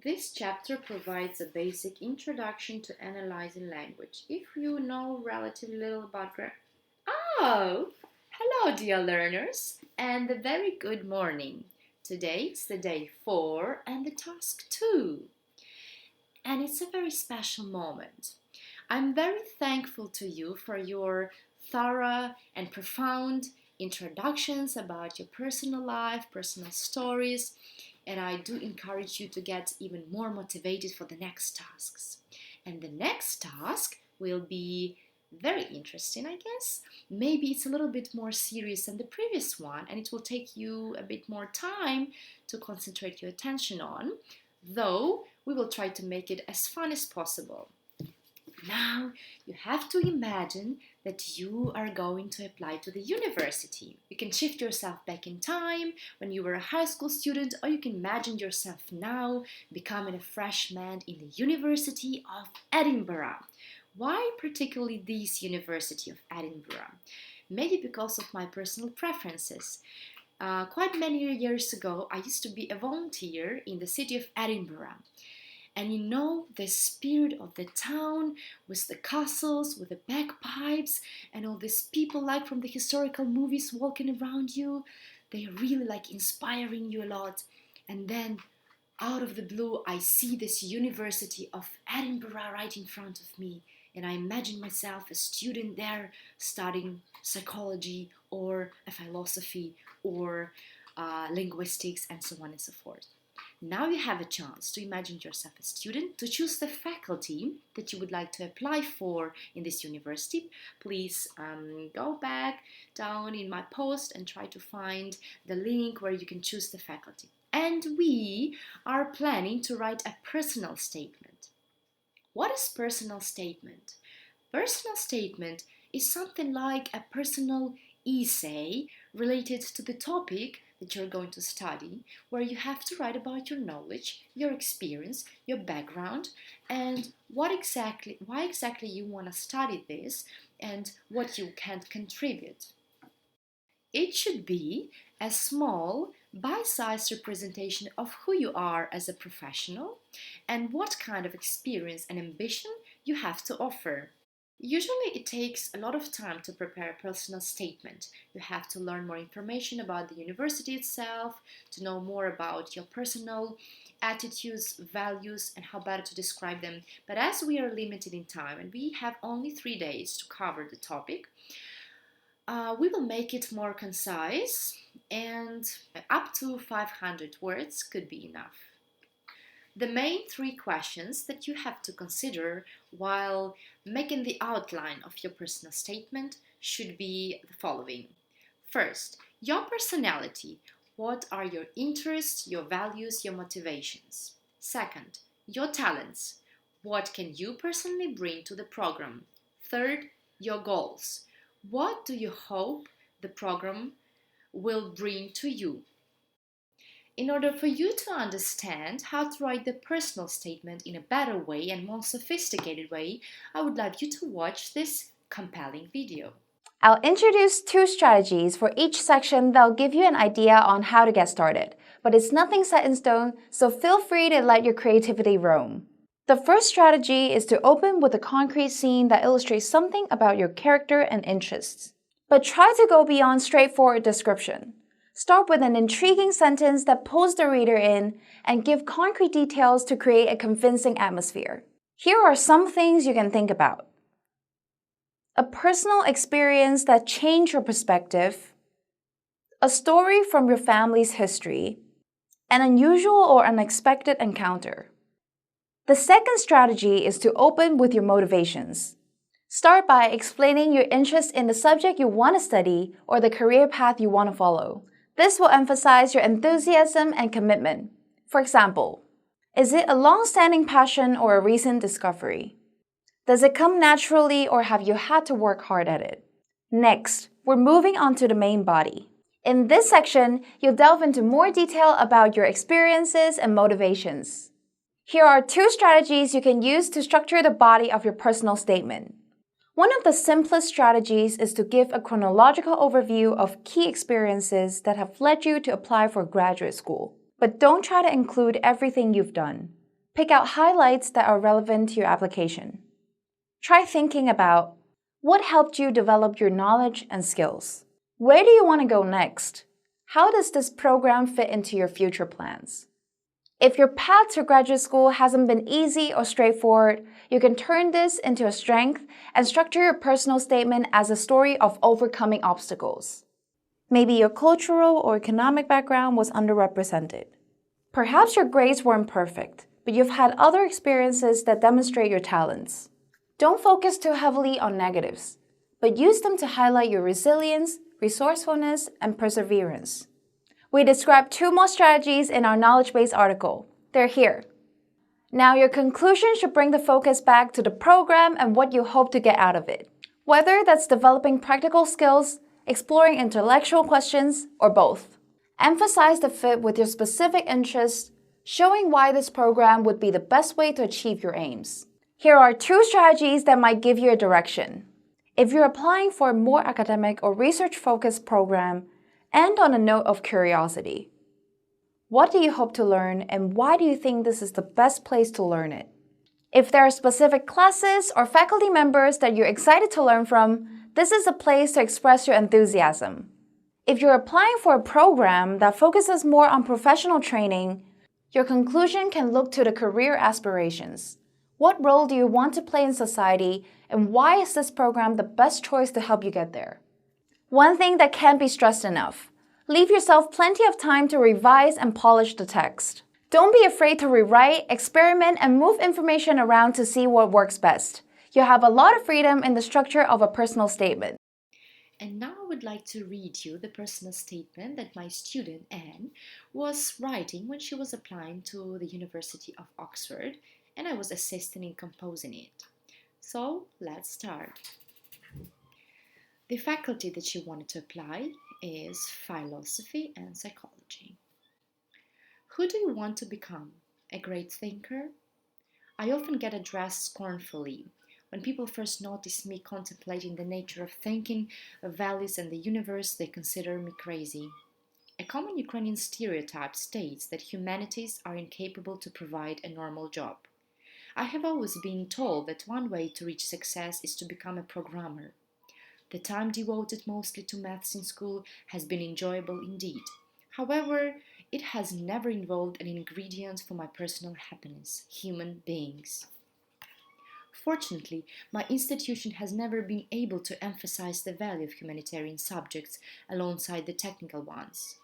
This chapter provides a basic introduction to analyzing language. If you know relatively little about grammar. Oh, hello, dear learners, and a very good morning. Today is the day 4 and the task 2. And it's a very special moment. I'm very thankful to you for your thorough and profound introductions about your personal life, personal stories, and I do encourage you to get even more motivated for the next tasks. And the next task will be very interesting, I guess. Maybe it's a little bit more serious than the previous one, and it will take you a bit more time to concentrate your attention on, though we will try to make it as fun as possible. Now, you have to imagine that you are going to apply to the university. You can shift yourself back in time when you were a high school student, or you can imagine yourself now becoming a freshman in the University of Edinburgh. Why particularly this University of Edinburgh? Maybe because of my personal preferences. Quite many years ago, I used to be a volunteer in the city of Edinburgh. And you know, the spirit of the town with the castles, with the bagpipes, and all these people like from the historical movies walking around you, they are really like inspiring you a lot. And then out of the blue, I see this University of Edinburgh right in front of me. And I imagine myself a student there studying psychology or a philosophy or linguistics and so on and so forth. Now you have a chance to imagine yourself a student, to choose the faculty that you would like to apply for in this university. Please go back down in my post and try to find the link where you can choose the faculty. And we are planning to write a personal statement. What is personal statement? Personal statement is something like a personal essay related to the topic that you're going to study, where you have to write about your knowledge, your experience, your background, and why exactly you want to study this and what you can contribute. It should be a small, bite-sized representation of who you are as a professional and what kind of experience and ambition you have to offer. Usually it takes a lot of time to prepare a personal statement. You have to learn more information about the university itself, to know more about your personal attitudes, values, and how better to describe them. But as we are limited in time and we have only 3 days to cover the topic, we will make it more concise, and up to 500 words could be enough. The main 3 questions that you have to consider while making the outline of your personal statement should be the following. First, your personality. What are your interests, your values, your motivations? Second, your talents. What can you personally bring to the program? Third, your goals. What do you hope the program will bring to you? In order for you to understand how to write the personal statement in a better way and more sophisticated way, I would like you to watch this compelling video. I'll introduce 2 strategies for each section that'll give you an idea on how to get started. But it's nothing set in stone, so feel free to let your creativity roam. The first strategy is to open with a concrete scene that illustrates something about your character and interests. But try to go beyond straightforward description. Start with an intriguing sentence that pulls the reader in and give concrete details to create a convincing atmosphere. Here are some things you can think about. A personal experience that changed your perspective, a story from your family's history, an unusual or unexpected encounter. The second strategy is to open with your motivations. Start by explaining your interest in the subject you want to study or the career path you want to follow. This will emphasize your enthusiasm and commitment. For example, is it a long-standing passion or a recent discovery? Does it come naturally or have you had to work hard at it? Next, we're moving on to the main body. In this section, you'll delve into more detail about your experiences and motivations. Here are 2 strategies you can use to structure the body of your personal statement. One of the simplest strategies is to give a chronological overview of key experiences that have led you to apply for graduate school. But don't try to include everything you've done. Pick out highlights that are relevant to your application. Try thinking about what helped you develop your knowledge and skills. Where do you want to go next? How does this program fit into your future plans? If your path to graduate school hasn't been easy or straightforward, you can turn this into a strength and structure your personal statement as a story of overcoming obstacles. Maybe your cultural or economic background was underrepresented. Perhaps your grades weren't perfect, but you've had other experiences that demonstrate your talents. Don't focus too heavily on negatives, but use them to highlight your resilience, resourcefulness, and perseverance. We described 2 more strategies in our knowledge base article. They're here. Now your conclusion should bring the focus back to the program and what you hope to get out of it. Whether that's developing practical skills, exploring intellectual questions, or both. Emphasize the fit with your specific interests, showing why this program would be the best way to achieve your aims. Here are 2 strategies that might give you a direction. If you're applying for a more academic or research-focused program, end on a note of curiosity. What do you hope to learn, and why do you think this is the best place to learn it? If there are specific classes or faculty members that you're excited to learn from, this is a place to express your enthusiasm. If you're applying for a program that focuses more on professional training, your conclusion can look to the career aspirations. What role do you want to play in society, and why is this program the best choice to help you get there? One thing that can't be stressed enough: leave yourself plenty of time to revise and polish the text. Don't be afraid to rewrite, experiment, and move information around to see what works best. You have a lot of freedom in the structure of a personal statement. And now I would like to read you the personal statement that my student Anne was writing when she was applying to the University of Oxford, and I was assisting in composing it. So let's start. The faculty that she wanted to apply is philosophy and psychology. Who do you want to become? A great thinker? I often get addressed scornfully. When people first notice me contemplating the nature of thinking, of values, and the universe, they consider me crazy. A common Ukrainian stereotype states that humanities are incapable to provide a normal job. I have always been told that one way to reach success is to become a programmer. The time devoted mostly to maths in school has been enjoyable indeed. However, it has never involved an ingredient for my personal happiness: human beings. Fortunately, my institution has never been able to emphasize the value of humanitarian subjects alongside the technical ones.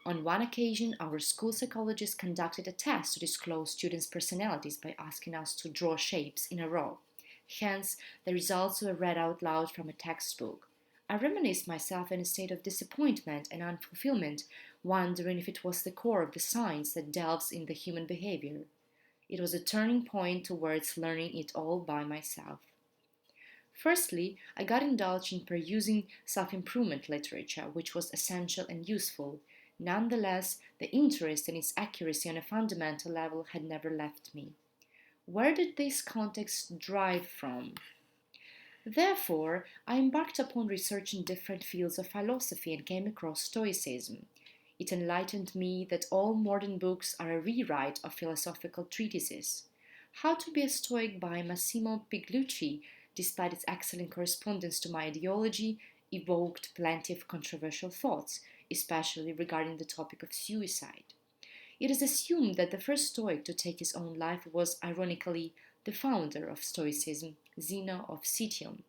On one occasion, our school psychologist conducted a test to disclose students' personalities by asking us to draw shapes in a row. Hence, the results were read out loud from a textbook. I reminisced myself in a state of disappointment and unfulfillment, wondering if it was the core of the science that delves in the human behavior. It was a turning point towards learning it all by myself. Firstly, I got indulged in perusing self-improvement literature, which was essential and useful. Nonetheless, the interest in its accuracy on a fundamental level had never left me. Where did this context derive from? Therefore, I embarked upon research in different fields of philosophy and came across Stoicism. It enlightened me that all modern books are a rewrite of philosophical treatises. How to be a Stoic by Massimo Piglucci, despite its excellent correspondence to my ideology, evoked plenty of controversial thoughts, especially regarding the topic of suicide. It is assumed that the first Stoic to take his own life was, ironically, the founder of Stoicism, Zeno of Citium.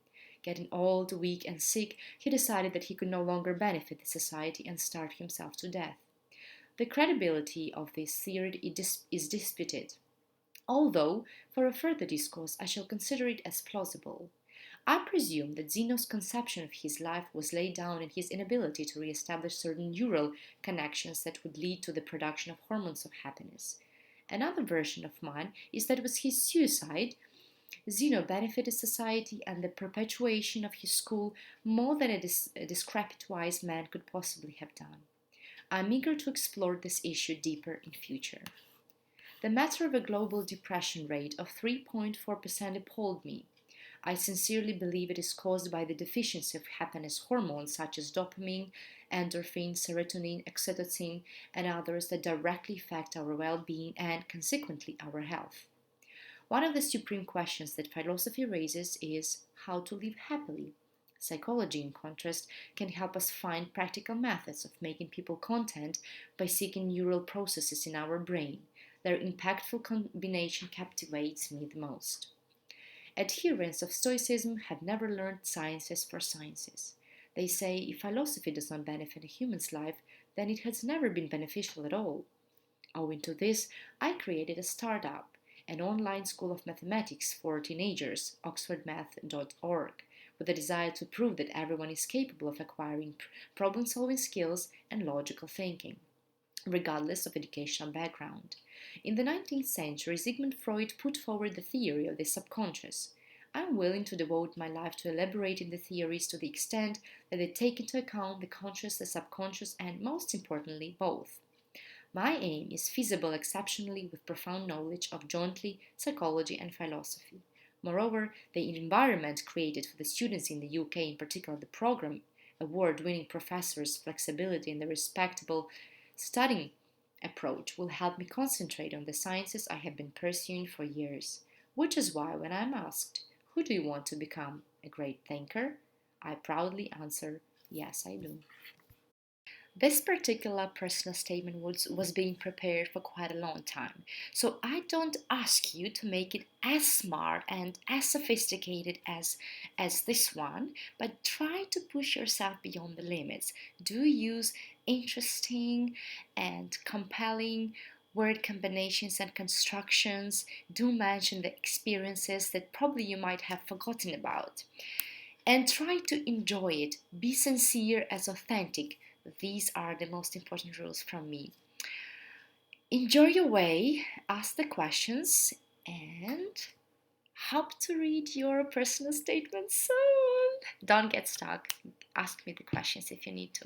Getting old, weak, and sick, he decided that he could no longer benefit the society and starved himself to death. The credibility of this theory is disputed, although, for a further discourse, I shall consider it as plausible. I presume that Zeno's conception of his life was laid down in his inability to re-establish certain neural connections that would lead to the production of hormones of happiness. Another version of mine is that it was his suicide. Zeno benefited society and the perpetuation of his school more than a decrepit wise man could possibly have done. I am eager to explore this issue deeper in future. The matter of a global depression rate of 3.4% appalled me. I sincerely believe it is caused by the deficiency of happiness hormones such as dopamine, endorphin, serotonin, oxytocin, and others that directly affect our well being and, consequently, our health. One of the supreme questions that philosophy raises is how to live happily. Psychology, in contrast, can help us find practical methods of making people content by seeking neural processes in our brain. Their impactful combination captivates me the most. Adherents of Stoicism have never learned sciences for sciences. They say if philosophy does not benefit a human's life, then it has never been beneficial at all. Owing to this, I created a startup, an online school of mathematics for teenagers, oxfordmath.org, with a desire to prove that everyone is capable of acquiring problem solving skills and logical thinking, regardless of educational background. In the 19th century, Sigmund Freud put forward the theory of the subconscious. I am willing to devote my life to elaborating the theories to the extent that they take into account the conscious, the subconscious, and most importantly, both. My aim is feasible exceptionally with profound knowledge of jointly psychology and philosophy. Moreover, the environment created for the students in the UK, in particular the program, award-winning professors' flexibility and the respectable studying approach will help me concentrate on the sciences I have been pursuing for years. Which is why when I'm asked, who do you want to become? A great thinker? I proudly answer, yes, I do. This particular personal statement was being prepared for quite a long time. So I don't ask you to make it as smart and as sophisticated as this one, but try to push yourself beyond the limits. Do use interesting and compelling word combinations and constructions. Do mention the experiences that probably you might have forgotten about and try to enjoy it. Be sincere as authentic. These are the most important rules from me. Enjoy your way, ask the questions, and hope to read your personal statement soon. Don't get stuck. Ask me the questions if you need to.